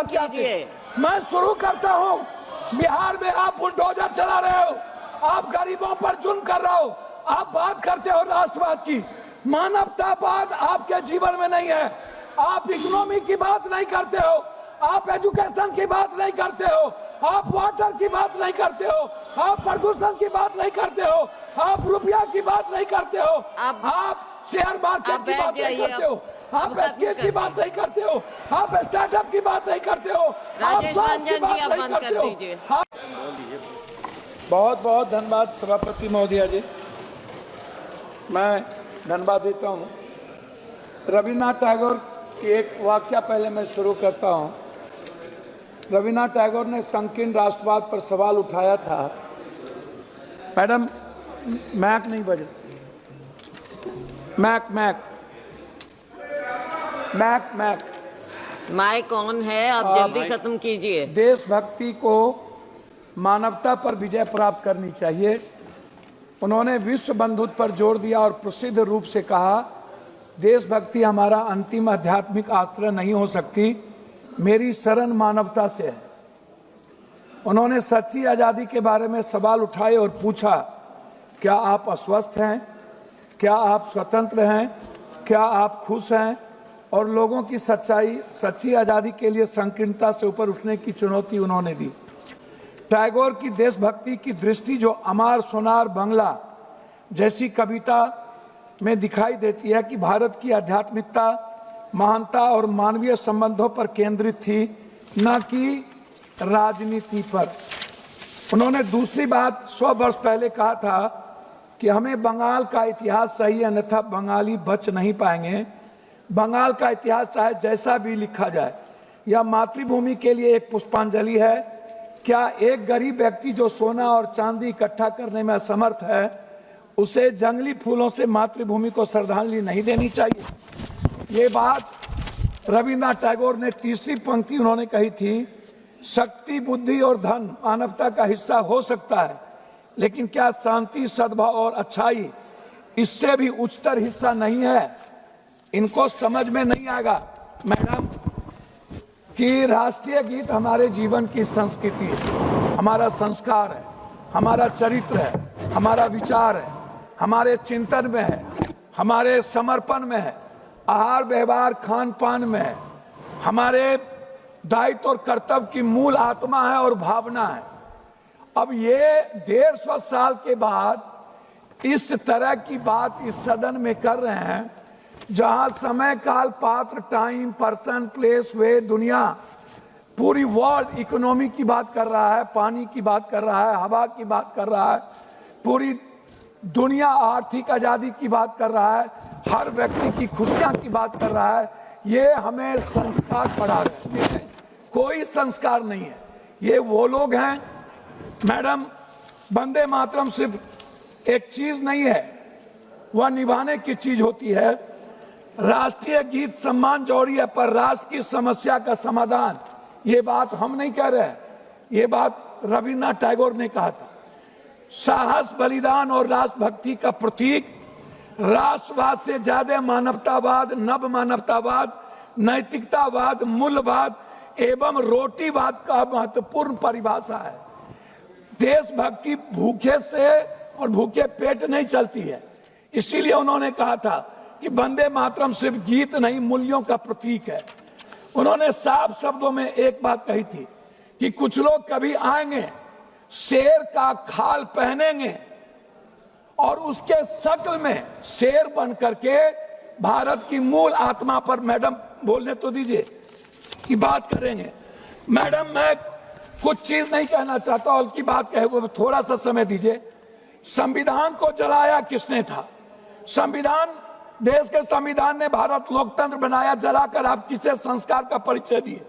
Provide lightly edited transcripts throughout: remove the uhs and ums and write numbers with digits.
वाकया से मैं शुरू करता हूँ। बिहार में आप बुलडोजर चला रहे हो, आप गरीबों पर जुल्म कर रहे हो, आप बात करते हो राष्ट्रवाद की, मानवतावाद आपके जीवन में नहीं है। आप इकोनॉमी की बात नहीं करते हो, आप एजुकेशन की बात नहीं करते हो, आप वाटर की बात नहीं करते हो, आप प्रदूषण की बात नहीं करते हो, आप रुपया की बात नहीं करते हो, आप शेयर मार्केट की बात नहीं करते हो, आप एसके की बात नहीं करते हो, आप स्टार्टअप की बात नहीं करते हो, आप स्वास्थ्य की बात नहीं करते हो। बहुत बहुत धन्यवाद सभापति महोदया जी, मैं धन्यवाद देता हूँ। रविन्द्रनाथ टैगोर की एक वाक्य पहले मैं शुरू करता हूँ। रविन्द्रनाथ टैगोर ने संकीर्ण राष्ट्रवाद पर सवाल उठाया था। मैडम मैक नहीं बजे, mic mic mic mic mic on है, आप जल्दी खत्म कीजिए। देशभक्ति को मानवता पर विजय प्राप्त करनी चाहिए। उन्होंने विश्व बंधुत्व पर जोर दिया और प्रसिद्ध रूप से कहा, देशभक्ति हमारा अंतिम आध्यात्मिक आश्रय नहीं हो सकती, मेरी शरण मानवता से है। उन्होंने सच्ची आज़ादी के बारे में सवाल उठाए और पूछा, क्या आप अस्वस्थ हैं, क्या आप स्वतंत्र हैं, क्या आप खुश हैं, और लोगों की सच्ची आज़ादी के लिए संकीर्णता से ऊपर उठने की चुनौती उन्होंने दी। टैगोर की देशभक्ति की दृष्टि जो अमार सोनार बंगला जैसी कविता में दिखाई देती है कि भारत की आध्यात्मिकता, महानता और मानवीय संबंधों पर केंद्रित थी, न कि राजनीति पर। उन्होंने दूसरी बात 100 वर्ष पहले कहा था कि हमें बंगाल का इतिहास सही, अन्यथा बंगाली बच नहीं पाएंगे। बंगाल का इतिहास चाहे जैसा भी लिखा जाए, यह मातृभूमि के लिए एक पुष्पांजलि है। क्या एक गरीब व्यक्ति जो सोना और चांदी इकट्ठा करने में असमर्थ है, उसे जंगली फूलों से मातृभूमि को श्रद्धांजलि नहीं देनी चाहिए? ये बात रविन्द्रनाथ टैगोर ने तीसरी पंक्ति उन्होंने कही थी, शक्ति, बुद्धि और धन मानवता का हिस्सा हो सकता है, लेकिन क्या शांति, सद्भाव और अच्छाई इससे भी उच्चतर हिस्सा नहीं है? इनको समझ में नहीं आएगा मैडम कि राष्ट्रीय गीत हमारे जीवन की संस्कृति है, हमारा संस्कार है, हमारा चरित्र है, हमारा विचार है, हमारे चिंतन में है, हमारे समर्पण में है, आहार व्यवहार खान पान में है, हमारे दायित्व और कर्तव्य की मूल आत्मा है और भावना है। अब ये 150 साल के बाद इस तरह की बात इस सदन में कर रहे हैं, जहां समय, काल, पात्र, टाइम, पर्सन, प्लेस, वे, दुनिया, पूरी वर्ल्ड इकोनॉमी की बात कर रहा है, पानी की बात कर रहा है, हवा की बात कर रहा है, पूरी दुनिया आर्थिक आजादी की बात कर रहा है, हर व्यक्ति की खुशियां की बात कर रहा है। ये हमें संस्कार पढ़ा रहे हैं, कोई संस्कार नहीं है। ये वो लोग हैं मैडम, वंदे मातरम सिर्फ एक चीज नहीं है, वह निभाने की चीज होती है। राष्ट्रीय गीत सम्मान जरूरी है, पर राष्ट्र की समस्या का समाधान, ये बात हम नहीं कह रहे, ये बात रविन्द्रनाथ टैगोर ने कहा था। साहस, बलिदान और राष्ट्रभक्ति का प्रतीक, राष्ट्रवाद से ज्यादा मानवतावाद, नव मानवतावाद, नैतिकतावाद, मूल्यवाद एवं रोटीवाद का महत्वपूर्ण परिभाषा है। देशभक्ति भूखे से और भूखे पेट नहीं चलती है। इसीलिए उन्होंने कहा था कि वंदे मातरम सिर्फ गीत नहीं, मूल्यों का प्रतीक है। उन्होंने साफ शब्दों में एक बात कही थी कि कुछ लोग कभी आएंगे, शेर का खाल पहनेंगे और उसके शक्ल में शेर बन करके भारत की मूल आत्मा पर, मैडम बोलने तो दीजिए, की बात करेंगे। मैडम मैं कुछ चीज नहीं कहना चाहता, और की बात कहे वो थोड़ा सा समय दीजिए। संविधान को जलाया किसने था? संविधान, देश के संविधान ने भारत लोकतंत्र बनाया, जलाकर आप किसे संस्कार का परिचय दिए?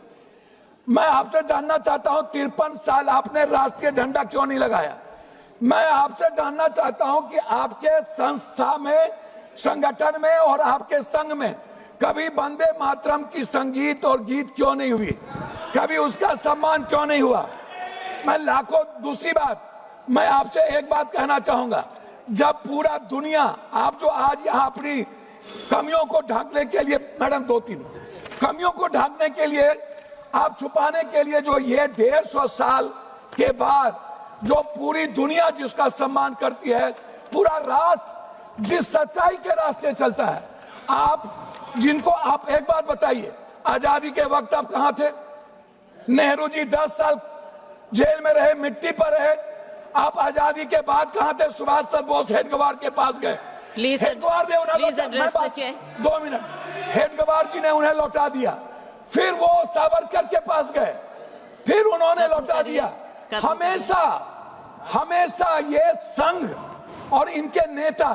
मैं आपसे जानना चाहता हूं 53 साल आपने राष्ट्रीय झंडा क्यों नहीं लगाया? मैं आपसे जानना चाहता हूं कि आपके संस्था में, संगठन में और आपके संघ में कभी वंदे मातरम की संगीत और गीत क्यों नहीं हुई? कभी उसका सम्मान क्यों नहीं हुआ? मैं लाखों, दूसरी बात मैं आपसे एक बात कहना चाहूंगा, जब पूरा दुनिया, आप जो आज यहाँ अपनी कमियों को ढांकने के लिए, मैडम 2-3 कमियों को ढांकने के लिए आप छुपाने के लिए जो ये 150 साल के बाद जो पूरी दुनिया जिसका सम्मान करती है, पूरा राष्ट्र जिस सच्चाई के रास्ते चलता है, आप जिनको आप एक बात बताइए, आजादी के वक्त आप कहां थे? नेहरू जी 10 साल जेल में रहे, मिट्टी पर रहे। आप आजादी के बाद कहां थे? सुभाष चंद्र बोस हेडगवार के पास गए, हेडगवार ने उन्हें 2 मिनट, हेडगवार जी ने उन्हें लौटा दिया। फिर वो सावरकर के पास गए, फिर उन्होंने लौटा दिया। हमेशा हमेशा ये संघ और इनके नेता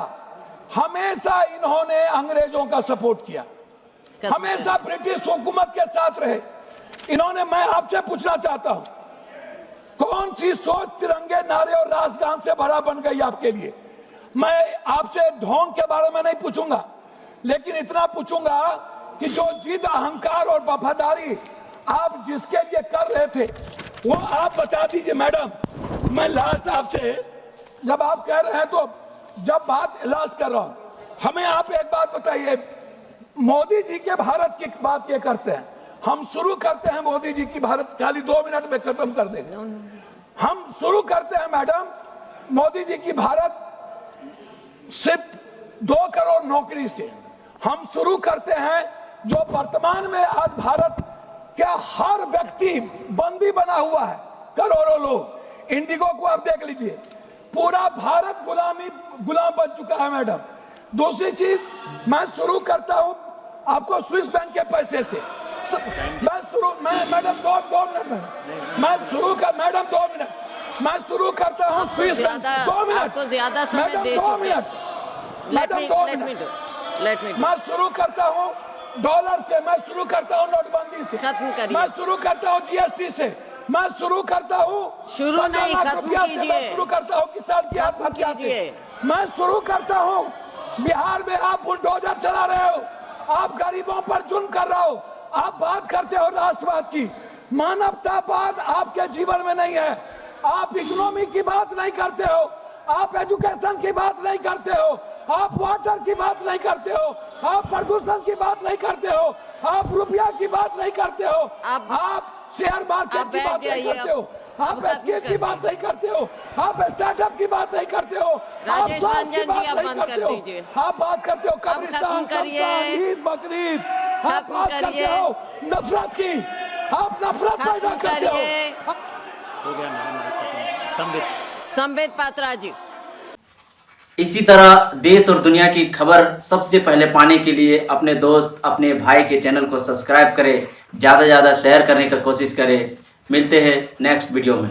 हमेशा इन्होंने अंग्रेजों का सपोर्ट किया, हमेशा ब्रिटिश हुकूमत के साथ रहे इन्होंने। मैं आपसे पूछना चाहता हूं, कौन सी सोच तिरंगे नारे और राष्ट्रगान से भरा बन गई आपके लिए? मैं आपसे ढोंग के बारे में नहीं पूछूंगा, लेकिन इतना पूछूंगा कि जो जिद, अहंकार और वफादारी आप जिसके लिए कर रहे थे, वो आप बता दीजिए। मैडम, मैं लास्ट आपसे, जब आप कह रहे हैं तो जब बात इलाज कर रहा हूं, हमें आप एक बात बताइए। मोदी जी के भारत की बात ये करते हैं, हम शुरू करते हैं मोदी जी की भारत, खाली 2 मिनट में खत्म कर देंगे। हम शुरू करते हैं मैडम मोदी जी की भारत सिर्फ 2 करोड़ नौकरी से। हम शुरू करते हैं जो वर्तमान में आज भारत का हर व्यक्ति बंदी बना हुआ है, करोड़ों लोग। इंडिगो को आप देख लीजिए, पूरा भारत गुलाम बन चुका है मैडम। दूसरी चीज, मैं शुरू करता हूं आपको स्विस बैंक के पैसे से। मैडम 2 मिनट, मैं शुरू कर, मैडम 2 मिनट, मैं शुरू करता हूँ स्विस बैंक। 2 मिनट, आपको ज्यादा समय मैडम दे 2 मिनट, मैडम 2 मिनट। मैं शुरू करता हूँ डॉलर से, मैं शुरू करता हूँ नोटबंदी से, खत्म करिए। मैं शुरू करता हूँ जीएसटी से, मैं शुरू करता हूँ शुरू नहीं, खत्म कीजिए। मैं शुरू करता हूँ किसान की आत्महत्या से, मैं शुरू करता हूँ बिहार में आप बुलडोजर चला रहे हो, आप गरीबों पर जुल्म कर रहे हो, आप बात करते हो राष्ट्रवाद की, मानवतावाद आपके जीवन में नहीं है। आप इकोनॉमी की बात नहीं करते हो, आप एजुकेशन की बात नहीं करते हो, आप वाटर की बात नहीं करते हो, आप प्रदूषण की बात नहीं करते हो, आप रुपया की बात नहीं करते हो, आप शेयर मार्केट की बात नहीं करते हो, आप स्किल की बात नहीं करते हो, आप स्टार्टअप की बात नहीं करते हो, आप स्वास्थ्य की बात नहीं करते हो, आप बात करते हो कब्रिस्तान, ईद, बकरीद, आप बात करते हो नफरत की, आप नफरत पैदा करते हो। संबित पात्रा जी। इसी तरह देश और दुनिया की खबर सबसे पहले पाने के लिए अपने दोस्त, अपने भाई के चैनल को सब्सक्राइब करें, ज़्यादा से ज़्यादा शेयर करने की कोशिश करें। मिलते हैं नेक्स्ट वीडियो में।